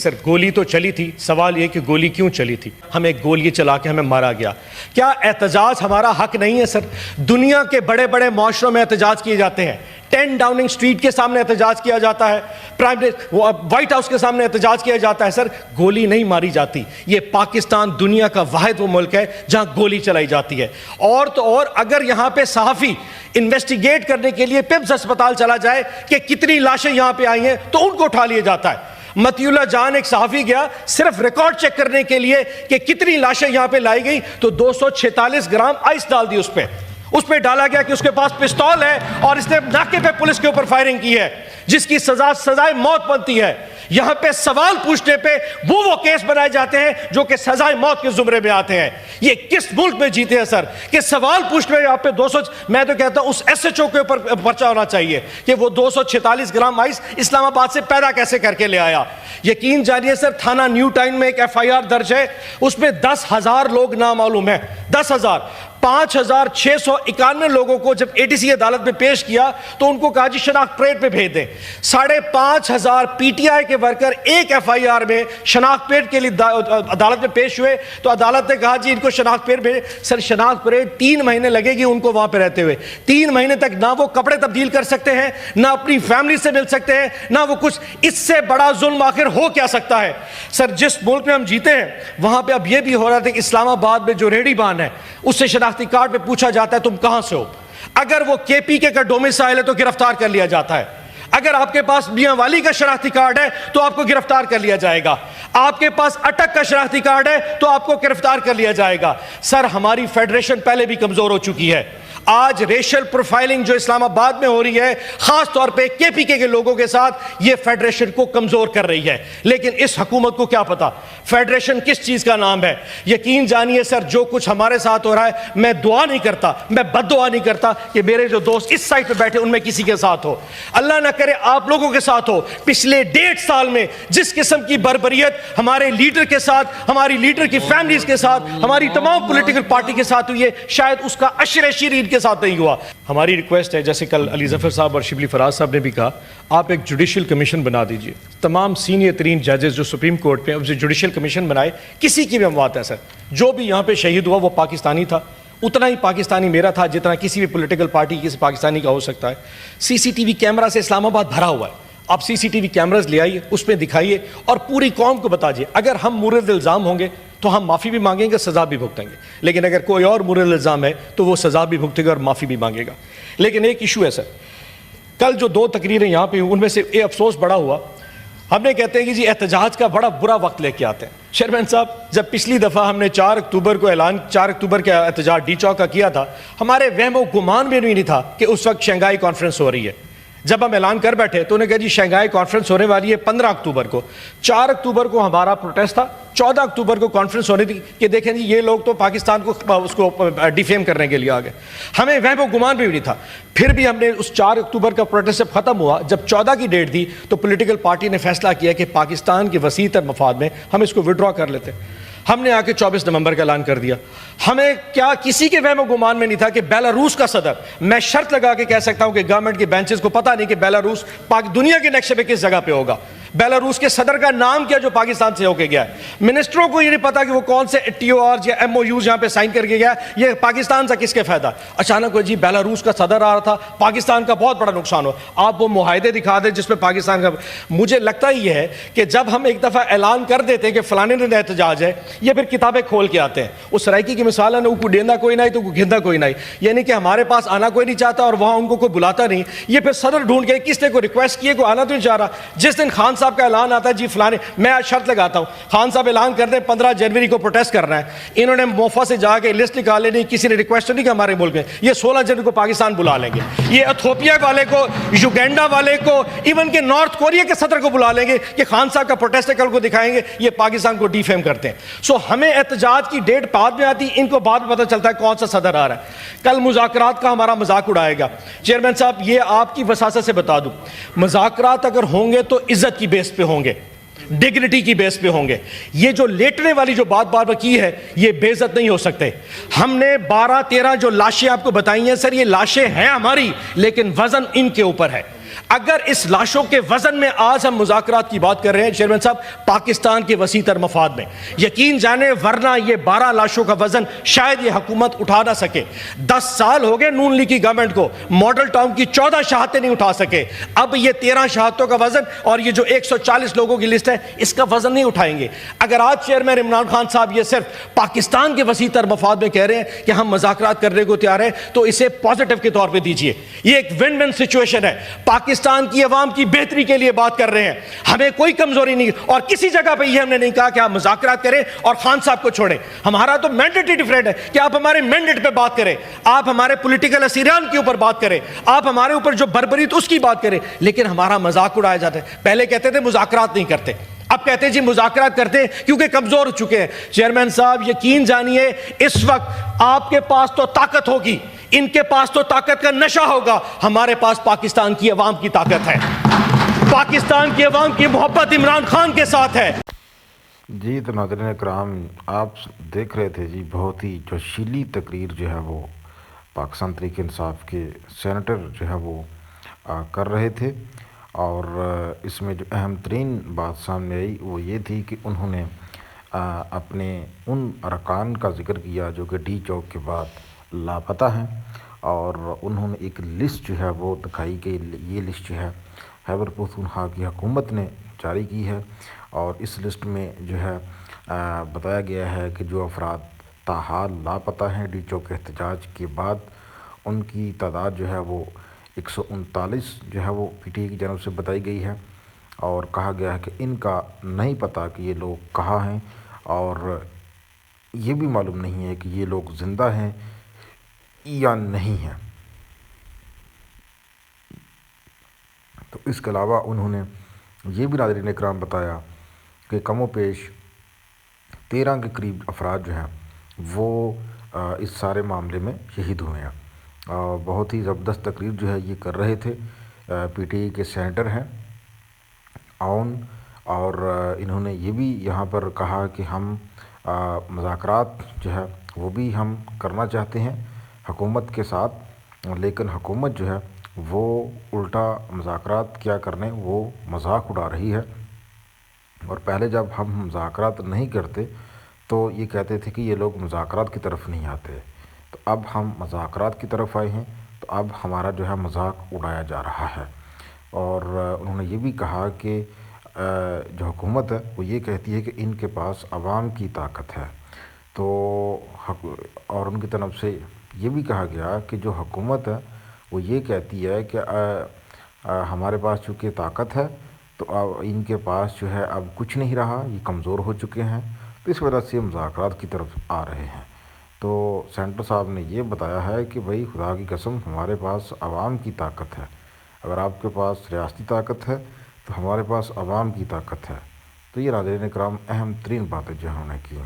سر گولی تو چلی تھی، سوال یہ کہ گولی کیوں چلی تھی؟ ہمیں گولی چلا کے ہمیں مارا گیا۔ کیا احتجاج ہمارا حق نہیں ہے؟ سر دنیا کے بڑے بڑے معاشروں میں احتجاج کیے جاتے ہیں، 10 ڈاؤننگ اسٹریٹ کے سامنے احتجاج کیا جاتا ہے، وائٹ ہاؤس کے سامنے احتجاج کیا جاتا ہے۔ سر گولی نہیں ماری جاتی، یہ پاکستان دنیا کا واحد وہ ملک ہے جہاں گولی چلائی جاتی ہے۔ اور تو اور اگر یہاں پہ صحافی انویسٹیگیٹ کرنے کے لیے پپس اسپتال چلا جائے کہ کتنی لاشیں یہاں پہ آئی ہیں تو ان کو اٹھا لیا جاتا ہے۔ متی اللہ جان ایک صحافی گیا صرف ریکارڈ چیک کرنے کے لیے کہ کتنی لاشیں یہاں پہ لائی گئی تو 246 گرام آئس ڈال دی اس پہ ڈالا گیا کہ اس کے پاس پستول ہے اور اس نے ناکے پہ پولیس کے اوپر فائرنگ کی ہے جس کی سزائے موت بنتی ہے۔ یہاں پہ سوال پوچھنے پہ وہ کیس بنائے جاتے ہیں جو کہ سزائے موت کے زمرے میں آتے ہیں۔ یہ کس ملک میں جیتے ہیں سر کہ سوال پوچھنے میں آپ پہ 200، میں تو کہتا ہوں اس ایس ایچ او کے اوپر پرچہ ہونا چاہیے کہ وہ 246 گرام آئس اسلام آباد سے پیدا کیسے کر کے لے آیا۔ یقین جانیے سر تھانہ نیو ٹاؤن میں ایک FIR درج ہے، اس میں 10,000 لوگ نامعلوم ہیں، 10,000۔ 5,691 لوگوں کو جب ATC عدالت میں پیش کیا تو ان کو کہا جی شناخت پریڈ پہ بھیج دیں۔ 5,500 PTI کے ورکر ایک FIR میں شناخت پریڈ کے لیے عدالت میں پیش ہوئے تو عدالت نے کہا جی ان کو شناخت پریڈ بھیجیں۔ سر شناخت پریڈ 3 مہینے لگے گی ان کو وہاں پہ رہتے ہوئے، 3 مہینے تک نہ وہ کپڑے تبدیل کر سکتے ہیں، نہ اپنی فیملی سے مل سکتے ہیں، نہ وہ کچھ۔ اس سے بڑا ظلم آخر ہو کیا سکتا ہے؟ سر جس ملک میں ہم جیتے ہیں وہاں پہ اب یہ بھی ہو رہا تھا کہ اسلام آباد میں جو ریڈی بان ہے اس سے شناختی کارڈ پہ پوچھا جاتا ہے تم کہاں سے ہو، اگر وہ KPK کا ڈومیسائل ہے تو گرفتار کر لیا جاتا ہے، اگر آپ کے پاس میاں والی کا شناختی کارڈ ہے تو آپ کو گرفتار کر لیا جائے گا، آپ کے پاس اٹک کا شناختی کارڈ ہے تو آپ کو گرفتار کر لیا جائے گا۔ سر ہماری فیڈریشن پہلے بھی کمزور ہو چکی ہے، آج ریشل پروفائلنگ جو اسلام آباد میں ہو رہی ہے خاص طور پہ KPK کے لوگوں کے ساتھ، یہ فیڈریشن کو کمزور کر رہی ہے۔ لیکن اس حکومت کو کیا پتا فیڈریشن کس چیز کا نام ہے؟ یقین جانیے سر جو کچھ ہمارے ساتھ ہو رہا ہے، میں دعا نہیں کرتا، میں بد دعا نہیں کرتا کہ میرے جو دوست اس سائٹ پہ بیٹھے ان میں کسی کے ساتھ ہو، اللہ نہ کرے آپ لوگوں کے ساتھ ہو۔ پچھلے 1.5 سال میں جس قسم کی بربریت ہمارے لیڈر کے ساتھ، ہماری لیڈر کی فیملیز کے ساتھ، ہماری تمام پولیٹیکل پارٹی کے ساتھ ہوئی ہے، شاید اس کا عشر شیرین کے ساتھ نہیں ہوا۔ ہماری ریکویسٹ ہے جیسے کل علی ظفر صاحب اور شبلی فراز صاحب نے بھی کہا، آپ ایک جوڈیشل کمیشن بنا دیجئے، تمام سینئر ترین ججز جو سپریم کورٹ پہ اسے جوڈیشل کمیشن بنائے۔ کسی کی بھی اموات ہے سر، جو بھی یہاں پہ شہید ہوا وہ پاکستانی تھا، اتنا ہی پاکستانی میرا تھا جتنا کسی بھی پولیٹیکل پارٹی کسی پاکستانی کا ہو سکتا ہے۔ CCTV کیمرہ سے اسلام آباد بھرا ہوا ہے، آپ CCTV کیمراز لے آئیے، اس میں دکھائیے اور پوری قوم کو بتائیے۔ اگر ہم مورد الزام ہوں گے تو ہم معافی بھی مانگیں گے، سزا بھی بھگتیں گے، لیکن اگر کوئی اور مورد الزام ہے تو وہ سزا بھی بھگتے گا اور معافی بھی مانگے گا۔ لیکن ایک ایشو ہے سر، کل جو 2 تقریریں یہاں پہ ہوئی ان میں سے یہ افسوس بڑا ہوا، ہم نے کہتے ہیں کہ جی احتجاج کا بڑا برا وقت لے کے آتے ہیں۔ چیئرمین صاحب جب پچھلی دفعہ ہم نے 4 اکتوبر کو 4 اکتوبر کا احتجاج ڈی چوک کا کیا تھا، ہمارے وہم و گمان میں نہیں تھا کہ اس وقت شنگھائی کانفرنس ہو رہی ہے۔ جب ہم اعلان کر بیٹھے تو انہوں نے کہا جی شنگھائی کانفرنس ہونے والی ہے 15 اکتوبر کو۔ 4 اکتوبر کو ہمارا پروٹیسٹ تھا، 14 اکتوبر کو کانفرنس ہونی تھی کہ دیکھیں جی یہ لوگ تو پاکستان کو اس کو ڈیفیم کرنے کے لیے آ گئے۔ ہمیں وہم و گمان بھی نہیں تھا۔ پھر بھی ہم نے اس 4 اکتوبر کا پروٹیسٹ جب ختم ہوا، جب 14 کی ڈیٹ دی تو پولیٹیکل پارٹی نے فیصلہ کیا کہ پاکستان کے وسیع تر مفاد میں ہم اس کو وڈرا کر لیتے۔ ہم نے آ کے 24 نومبر کا اعلان کر دیا۔ ہمیں کیا کسی کے وہم و گمان میں نہیں تھا کہ بیلاروس کا صدر، میں شرط لگا کے کہہ سکتا ہوں کہ گورنمنٹ کے بینچز کو پتہ نہیں کہ بیلاروس دنیا کے نقشے پہ کس جگہ پہ ہوگا، بیلاروس کے صدر کا نام کیا جو پاکستان سے ہو کے گیا ہے، منسٹروں کو یہ نہیں پتا کہ وہ کون سے TOR یا MOUs یہاں پہ سائن کر کے گیا، یہ پاکستان سے کس کے فائدہ۔ اچانک جی بیلاروس کا صدر آ رہا تھا، پاکستان کا بہت بڑا نقصان ہو، آپ وہ معاہدے دکھا دیں جس میں پاکستان کا۔ مجھے لگتا ہی ہے کہ جب ہم ایک دفعہ اعلان کر دیتے ہیں کہ فلانے دن احتجاج ہے، یہ پھر کتابیں کھول کے آتے ہیں۔ اس سرائکی کی مثال ہے نا، کو ڈیندا کوئی نہیں تو کو گھندا کوئی نہیں، یعنی کہ ہمارے پاس آنا کوئی نہیں چاہتا اور وہاں ان کو کوئی بلاتا نہیں۔ یہ پھر صدر ڈھونڈ کے کس نے کوئی ریکویسٹ کیے، کوئی آنا تو نہیں چاہ رہا۔ جس دن خان صاحب کا اعلان آتا ہے جی فلانے، میں شرط لگاتا ہوں خان صاحب اعلان کر دیں 15 جنوری کو پروٹیسٹ کرنا ہے، انہوں نے موفا سے جا کے لسٹ نکالے نہیں، کسی نے ریکویسٹ نہیں کہ ہمارے ملک میں، یہ 16 جنوری کو پاکستان بلا لیں گے، یہ ایتھوپیا والے کو، یوگینڈا والے کو، ایون کہ نارتھ کوریا کے صدر کو بلا لیں گے کہ خان صاحب کا پروٹیسٹ ہے، کل کو دکھائیں گے یہ پاکستان کو ڈیفیم کرتے ہیں۔ سو ہمیں احتجاج کی ڈیٹ بعد میں آتی، ان کو بعد میں پتہ چلتا ہے کون سا صدر آ رہا ہے۔ کل مذاکرات کا ہمارا مذاق اڑائے گا چیئرمین صاحب، یہ آپ کی وساست سے بتا دوں، مذاکرات اگر ہوں گے تو عزت کی بیس پہ ہوں گے، ڈگنیٹی کی بیس پہ ہوں گے۔ یہ جو لیٹنے والی جو بات بار بار کی ہے یہ بے عزت نہیں ہو سکتے۔ ہم نے 12-13 جو لاشیں آپ کو بتائی ہیں سر، یہ لاشیں ہیں ہماری لیکن وزن ان کے اوپر ہے۔ اگر اس لاشوں کے وزن میں آج ہم مذاکرات کی بات کر رہے ہیں چیئرمین صاحب پاکستان کے وسیع تر مفاد میں، یقین جانے ورنہ یہ 12 لاشوں کا وزن شاید یہ حکومت اٹھا نہ سکے۔ 10 سال ہو گئے نون لیگ کی گورنمنٹ کو، ماڈل ٹاؤن کی 14 شہادتیں نہیں اٹھا سکے، اب یہ 13 شہادتوں کا وزن اور یہ جو 140 لوگوں کی لسٹ ہے اس کا وزن نہیں اٹھائیں گے۔ اگر آج چیئرمین عمران خان صاحب یہ صرف پاکستان کے وسیع تر مفاد میں کہہ رہے ہیں کہ ہم مذاکرات کرنے کو تیار ہیں تو اسے پازیٹیو کے طور پہ دیجئے، یہ ایک ون ون سچویشن ہے، پاکستان کی عوام کی بہتری کے لیے بات کر رہے ہیں، ہمیں کوئی کمزوری نہیں، اور کسی جگہ پہ یہ ہم نے نہیں کہا کہ آپ مذاکرات کریں اور خان صاحب کو چھوڑیں۔ ہمارا تو مینڈیٹ ہی ڈیفرنٹ ہے کہ آپ ہمارے مینڈیٹ پہ بات کریں، آپ ہمارے پولیٹیکل اسیران کے اوپر بات کریں، آپ ہمارے اوپر جو بربریت اس کی بات کریں، لیکن ہمارا مذاق اڑایا جاتا ہے۔ پہلے کہتے تھے مذاکرات نہیں کرتے، اب کہتے ہیں جی مذاکرات کرتے ہیں کیونکہ کمزور ہو چکے ہیں۔ چیئرمین صاحب یقین جانیے اس وقت آپ کے پاس تو طاقت ہوگی، ان کے پاس تو طاقت کا نشہ ہوگا، ہمارے پاس پاکستان کی عوام کی طاقت ہے، پاکستان کی عوام کی محبت عمران خان کے ساتھ ہے۔ جی تو ناظرین کرام آپ دیکھ رہے تھے جی بہت ہی جوشیلی تقریر جو ہے وہ پاکستان تحریک انصاف کے سینیٹر جو ہے وہ کر رہے تھے، اور اس میں جو اہم ترین بات سامنے آئی وہ یہ تھی کہ انہوں نے اپنے ان ارکان کا ذکر کیا جو کہ ڈی چوک کے بعد لاپتہ ہیں، اور انہوں نے ایک لسٹ جو ہے وہ دکھائی کہ یہ لسٹ جو ہے خیبر پختونخوا کی حکومت نے جاری کی ہے، اور اس لسٹ میں جو ہے بتایا گیا ہے کہ جو افراد تاحال لاپتہ ہیں ڈی چوک احتجاج کے بعد ان کی تعداد جو ہے وہ 139 جو ہے وہ پی ٹی آئی کی جانب سے بتائی گئی ہے، اور کہا گیا ہے کہ ان کا نہیں پتہ کہ یہ لوگ کہاں ہیں، اور یہ بھی معلوم نہیں ہے کہ یہ لوگ زندہ ہیں یا نہیں ہیں۔ تو اس کے علاوہ انہوں نے یہ بھی ناظرین اکرام بتایا کہ کم و بیش 13 کے قریب افراد جو ہیں وہ اس سارے معاملے میں شہید ہوئے ہیں۔ بہت ہی زبردست تقریر جو ہے یہ کر رہے تھے پی ٹی آئی کے سینیٹر ہیں آؤن، اور انہوں نے یہ بھی یہاں پر کہا کہ ہم مذاکرات جو ہے وہ بھی ہم کرنا چاہتے ہیں حکومت کے ساتھ، لیکن حکومت جو ہے وہ الٹا مذاکرات کیا کرنے وہ مذاق اڑا رہی ہے، اور پہلے جب ہم مذاکرات نہیں کرتے تو یہ کہتے تھے کہ یہ لوگ مذاکرات کی طرف نہیں آتے، تو اب ہم مذاکرات کی طرف آئے ہیں تو اب ہمارا جو ہے مذاق اڑایا جا رہا ہے۔ اور انہوں نے یہ بھی کہا کہ جو حکومت ہے وہ یہ کہتی ہے کہ ان کے پاس عوام کی طاقت ہے، تو اور ان کی طرف سے یہ بھی کہا گیا کہ جو حکومت ہے وہ یہ کہتی ہے کہ ہمارے پاس چونکہ طاقت ہے تو اب ان کے پاس جو ہے اب کچھ نہیں رہا، یہ کمزور ہو چکے ہیں، تو اس وجہ سے یہ مذاکرات کی طرف آ رہے ہیں۔ تو سینٹر صاحب نے یہ بتایا ہے کہ بھائی خدا کی قسم ہمارے پاس عوام کی طاقت ہے، اگر آپ کے پاس ریاستی طاقت ہے تو ہمارے پاس عوام کی طاقت ہے۔ تو یہ ناظرین کرام اہم ترین باتیں جو انہوں نے کی۔